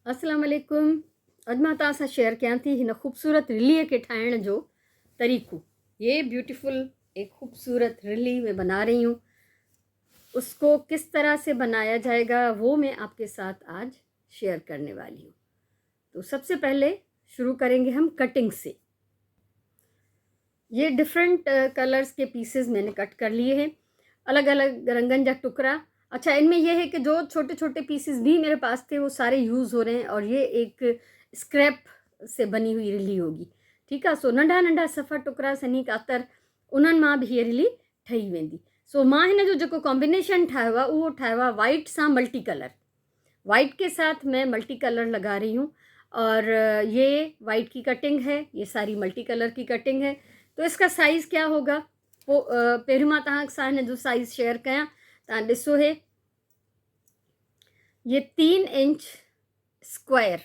अस्सलाम वालेकुम। अॼु मां तव्हां सां शेयर कयां थी हिन ख़ूबसूरत रिलीअ खे ठाहिण जो तरीक़ो। ये ब्यूटीफुल एक खूबसूरत रिली मैं बना रही हूँ। उसको किस तरह से बनाया जाएगा वो मैं आपके साथ आज शेयर करने वाली हूँ। तो सबसे पहले शुरू करेंगे हम कटिंग से। ये डिफरेंट कलर्स के पीसेस मैंने कट कर लिए हैं, अलग अलग रंगन जा टुकड़ा। अच्छा, इनमें यह है कि जो छोटे छोटे पीसेस भी मेरे पास थे वो सारे यूज़ हो रहे हैं और ये एक स्क्रैप से बनी हुई रिली होगी। ठीक आहे। सो नंढा नंढा सफ़ा टुकड़ा सनी कातर उन्हनि मां बि हीअ रिली ठही वेंदी। सो मां हिन जो जेको कॉम्बिनेशन ठाहियो आहे उहो ठाहियो आहे वाइट सां मल्टी कलर। वाइट के साथ मैं मल्टी कलर लगा रही हूँ और ये वाइट की कटिंग है, ये सारी मल्टी कलर की कटिंग है। तो इसका साइज़ क्या होगा वो पहिरियों मां तव्हां सां हिन जो साइज़ शेयर कयां। तव्हां ॾिसो हे, ये 3 इंच स्क्वायर,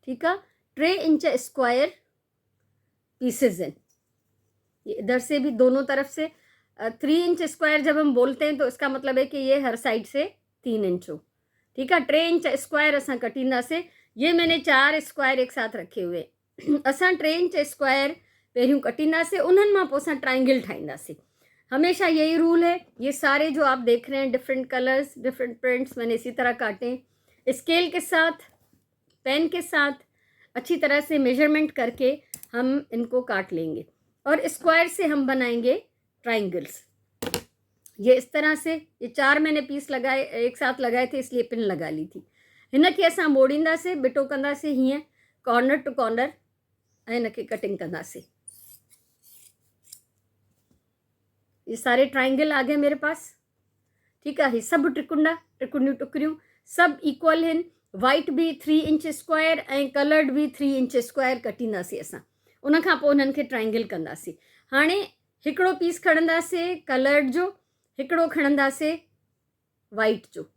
ठीक है, 3 इंच स्क्वायर पीसेज हैं। ये इधर से भी दोनों तरफ से 3 इंच स्क्वायर जब हम बोलते हैं तो इसका मतलब है कि ये हर साइड से 3 इंच हो। ठीक है, 3 इंच स्क्वायर असां कटींदा से। ये मैंने 4 स्क्वायर एक साथ रखे हुए। असां 3 इंच स्क्वायर पहिरियों कटींदा से, उन्हनि मां पोइ असां ट्राइंगल ठाहींदासीं। हमेशा यही रूल है। ये सारे जो आप देख रहे हैं डिफरेंट कलर्स, डिफरेंट प्रिंट्स मैंने इसी तरह काटे। स्केल के साथ, पेन के साथ अच्छी तरह से मेजरमेंट करके हम इनको काट लेंगे और स्क्वायर से हम बनाएंगे ट्राइंगल्स। ये इस तरह से, ये 4 मैंने पीस लगाए, एक साथ लगाए थे इसलिए पिन लगा ली थी। हिनखे असां मोड़ींदासीं, बिटो कंदासीं हीअं कॉर्नर टू कॉर्नर ऐं हिनखे कटिंग कंदासीं। ये सारे ट्राइंगल आ गए मेरे पास। ठीक है, सब त्रिकुंडियूं टुकड़ियूं सब इक्वल हैं। वाइट भी 3 इंच स्क्वायर ऐं कलर्ड भी 3 इंच स्क्वायर कटींदासीं असां। उन खां पोइ उन्हनि खे ट्राइंगल कंदासीं। हाणे हिकिड़ो पीस खणंदासीं कलर्ड जो, हिकिड़ो खणंदासीं वाइट जो।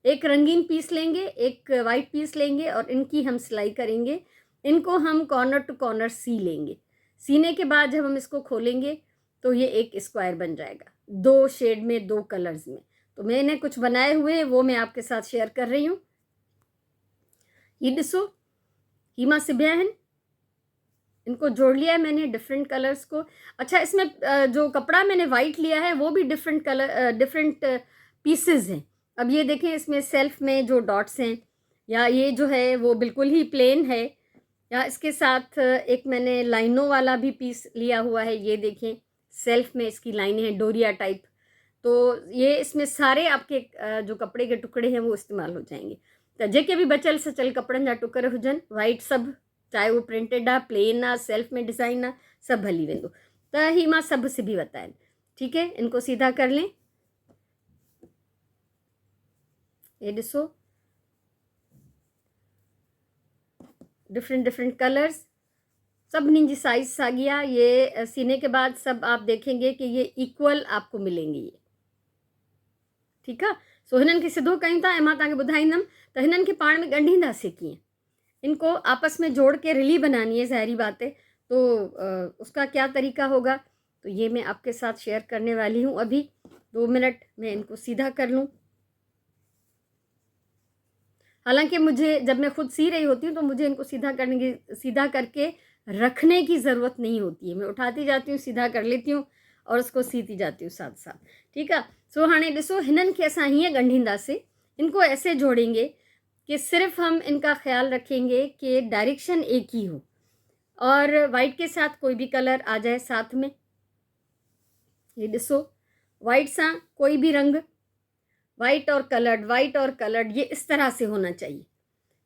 एक रंगीन पीस लेंगे, एक वाइट पीस लेंगे और इनकी हम सिलाई करेंगे। इनको हम कॉर्नर टू कॉर्नर सी लेंगे। सीने के बाद जब हम इसको खोलेंगे तो ये एक स्क्वायर बन जाएगा, 2 शेड में, 2 कलर्स में। तो मैंने कुछ बनाए हुए हैं वो मैं आपके साथ शेयर कर रही हूँ। ये ॾिसो, ही मां सिबिया आहिनि, इनको जोड़ लिया है मैंने डिफरेंट कलर्स को। अच्छा, इसमें जो कपड़ा मैंने वाइट लिया है वो भी डिफरेंट कलर, डिफरेंट पीसेस हैं। अब ये देखें, इसमें सेल्फ में जो डॉट्स हैं, या ये जो है वो बिल्कुल ही प्लेन है, या इसके साथ एक मैंने लाइनों वाला भी पीस लिया हुआ है। ये देखें, सेल्फ में इसकी लाइनें हैं डोरिया टाइप। तो ये इसमें सारे आपके जो कपड़े के टुकड़े हैं वो इस्तेमाल हो जाएंगे। तो जेके भी बचल सचल कपड़न जा टुकर हुजन वाइट सब, चाहे वो प्रिंटेड आ, प्लेन आ, सेल्फ में डिज़ाइन आ, सब हली वेंदो। त ही मां सब सिबी वरिता आहिनि। ठीक है, इनको सीधा कर लें। ये ॾिसो, डिफरेंट डिफरेंट कलर्स, सभिनी जी साइज साॻी आहे। ये सीने के बाद सब आप देखेंगे कि ये इक्वल आपको मिलेंगे ये। ठीक आहे। सो हिननि खे सिधो कयूं था ऐं मां तव्हांखे ॿुधाईंदमि त हिननि खे पाण में ॻंढींदासीं कीअं। इनको आपस में जोड़ के रिली बनानी है, ज़ाहिरी बात है। तो उसका क्या तरीका होगा तो ये मैं आपके साथ शेयर करने वाली हूँ। अभी 2 मिनट मैं इनको सीधा कर लूँ। हालांकि मुझे, जब मैं खुद सी रही होती हूँ तो मुझे इनको सीधा करके रखने की ज़रूरत नहीं होती है। मैं उठाती जाती हूँ, सीधा कर लेती हूँ और उसको सीती जाती हूँ साथ साथ। ठीक है। सो हाणे ॾिसो, हिननि खे असां हीअं ॻंढींदासीं, इनको ऐसे जोड़ेंगे कि सिर्फ हम इनका ख्याल रखेंगे कि डायरेक्शन एक ही हो और वाइट के साथ कोई भी कलर आ जाए साथ में। ये ॾिसो, वाइट सा कोई भी रंग, वाइट और कलर्ड, वाइट और कलर्ड, ये इस तरह से होना चाहिए।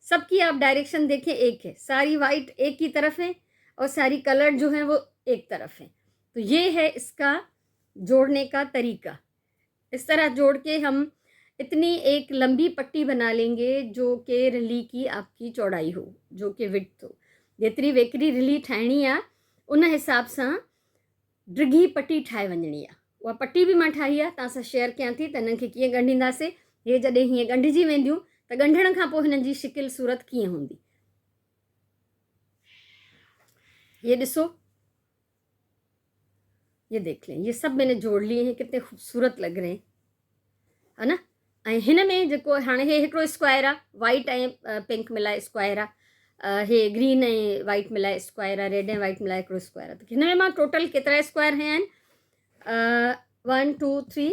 सबकी आप डायरेक्शन देखें एक है, सारी वाइट एक ही तरफ है और सारी कलर्ड जो है वो एक तरफ है। तो ये है इसका जोड़ने का तरीका। इस तरह जोड़ के हम इतनी एक लंबी पट्टी बना लेंगे जो कि रिली की आपकी चौड़ाई हो, जो कि विड्थ हो। जेतिरी वेकरी रिली ठाहिणी आहे उन हिसाब सां डिघी पट्टी ठाहे वञणी आहे। उहा पट्टी बि मां ठाही आहे, तव्हां सां शेयर कयां थी त हिननि खे कीअं ॻंढींदासीं। हे जॾहिं हीअं ॻंढिजी वेंदियूं त ॻंढण खां पोइ हिननि जी शिकिल सूरत कीअं हूंदी। ये ॾिसो, ये देख लें, ये सब मैंने जोड़ लिए हैं, कितने खूबसूरत लग रहे हैं, है ना। ऐं हिन में जेको हाणे हे हिकिड़ो स्क्वायर आहे, वाइट ऐं पिंक मिलाए स्क्वायर आहे, हे ग्रीन ऐं वाइट मिलाए स्क्वायर आहे, रेड ऐं वाइट मिलाए हिकिड़ो स्क्वायर आहे। त हिन में मां टोटल केतिरा स्क्वायर हया आहिनि? 1 2 3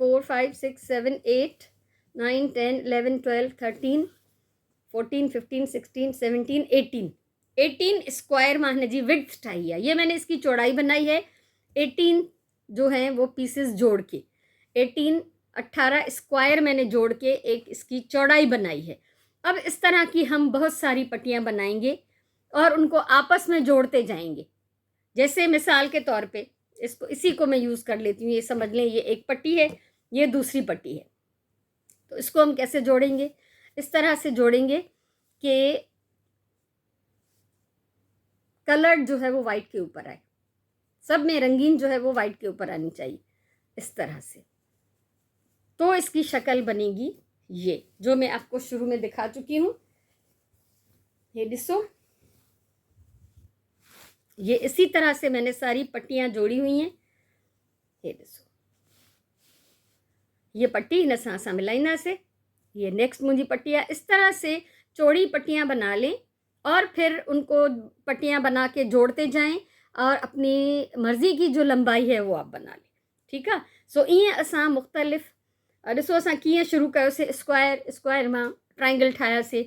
4 5 6 7 8 9 10 11 12 13 14 15 16 17 18 स्क्वायर मां हिन जी विड्थ ठाही है। ये मैंने इसकी चौड़ाई बनाई है 18 जो है वो पीसेस जोड़ के 18 स्क्वायर मैंने जोड़ के एक इसकी चौड़ाई बनाई है। अब इस तरह की हम बहुत सारी पट्टियाँ बनाएंगे और उनको आपस में जोड़ते जाएंगे। जैसे मिसाल के तौर पे इसको इसी को मैं यूज़ कर लेती हूँ। ये समझ लें ये एक पट्टी है, ये दूसरी पट्टी है। तो इसको हम कैसे जोड़ेंगे? इस तरह से जोड़ेंगे कि कलर जो है वो वाइट के ऊपर आए, सब में रंगीन जो है वो वाइट के ऊपर आनी चाहिए, इस तरह से। तो इसकी शक्ल बनेगी ये, जो मैं आपको शुरू में दिखा चुकी हूँ। ये दिसो, ये इसी तरह से मैंने सारी पट्टियाँ जोड़ी हुई हैं। ये दिसो, ये पट्टी हिन सां असां मिलाईंदासीं। ये नेक्स्ट मुंहिंजी पट्टियाँ। इस तरह से चौड़ी पट्टियाँ बना लें और फिर उनको पट्टियाँ बना के जोड़ते जाएं और अपनी मर्ज़ी की जो लंबाई है वो आप बना लें। ठीक है। सो ईअं असां मुख़्तलिफ़ ॾिसो असां कीअं शुरू कयोसीं। स्क्वायर मां ट्राइंगल ठाहियासीं,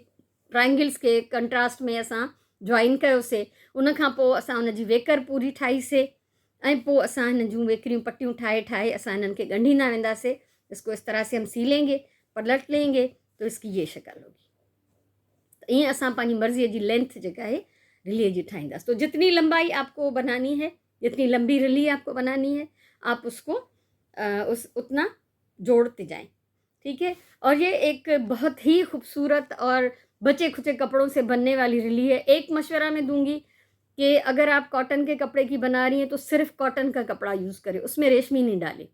ट्राइंगल्स के कंट्रास्ट में असां जॉइन कयोसीं। उन खां पोइ असां उन जी वेकर पूरी ठाहीसीं ऐं पोइ असां हिन जूं वेकरियूं पट्टियूं ठाहे असां हिननि खे ॻंढींदा वेंदासीं। इसको इस तरह से हम सी लेंगे, पलट लेंगे तो इसकी ये शक्ल होगी। ईअं असां पंहिंजी मर्ज़ीअ जी लेंथ जेका है रिलीअ जी ठाहींदासीं। तो जितनी लंबाई आपको बनानी है, जितनी लंबी रिली आपको बनानी है, आप उसको उतना जोड़ते जाएं। ठीक है। और ये एक बहुत ही खूबसूरत और बचे खुचे कपड़ों से बनने वाली रिली है। एक मशवरा मैं दूंगी कि अगर आप कॉटन के कपड़े की बना रही हैं तो सिर्फ कॉटन का कपड़ा यूज़ करें, उसमें रेशमी नहीं डालें।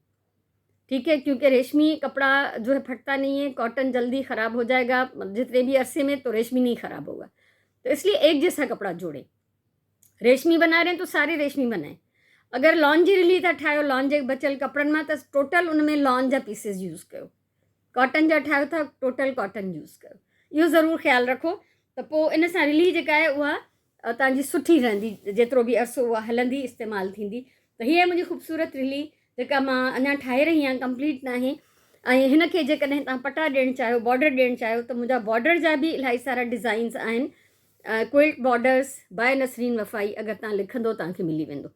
ठीक है। क्योंकि रेशमी कपड़ा जो है फटता नहीं है, कॉटन जल्दी ख़राब हो जाएगा जितने भी अरसे में, तो रेशमी नहीं ख़राब होगा। तो इसलिए एक जैसा कपड़ा जोड़ें। रेशमी बना रहे हैं तो सारे रेशमी बनाएं। अगर लॉन जी रिली था ठाहियो लॉन जे बचियल कपिड़नि मां, त टोटल उन में लॉन जा पीसिस यूज़ कयो। कॉटन जा ठाहियो था टोटल कॉटन यूज़ कयो। इहो ज़रूरु ख़्यालु रखो, त पोइ इन सां रिली जेका आहे उहा तव्हांजी सुठी रहंदी, जेतिरो बि अरसो उहा हलंदी, इस्तेमालु थींदी। त हीअ मुंहिंजी ख़ूबसूरत रिली जेका मां अञा ठाहे रही आहियां, कंप्लीट न आहे। ऐं हिन खे जेकॾहिं तव्हां पटा ॾियणु चाहियो, बॉर्डर ॾियणु चाहियो, त मुंहिंजा बॉर्डर जा बि इलाही सारा डिज़ाइन्स आहिनि। Quilt borders by Nasreen Wafai अगरि तव्हां लिखंदो तव्हांखे मिली वेंदो,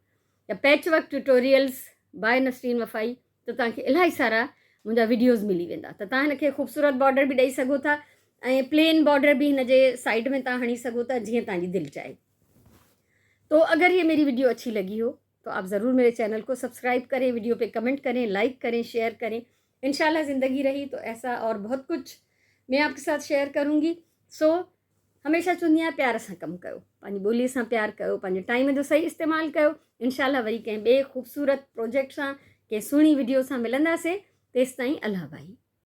या patch work tutorials by Nasreen Wafai, त तव्हांखे इलाही सारा मुंहिंजा वीडियोज़ मिली वेंदा। त तव्हां हिनखे ख़ूबसूरत बॉर्डर बि ॾेई सघो था ऐं प्लेन बॉर्डर भी हिन जे साइड में तव्हां हणी सघो था, जीअं तव्हांजी दिलि चाहे। तो अगर ये मेरी वीडियो अच्छी लगी हो तो आप ज़रूर मेरे चैनल को सब्सक्राइब करें, वीडियो पे कमेंट करें, लाइक करें, शेयर करें। इंशाल्लाह ज़िंदगी रही तो ऐसा और बहुत कुछ मैं आपके साथ शेयर करूँगी। सो हमेशा चवंदी आहियां प्यार सां कमु कयो, पंहिंजी ॿोलीअ सां प्यार कयो, पंहिंजे टाइम जो सही इस्तेमालु कयो। इंशाल्लाह वरी कंहिं ॿिए ख़ूबसूरत प्रोजेक्ट सां, कंहिं सुहिणी वीडियो सां मिलंदासीं। तेसिताईं अल्लाह भाई।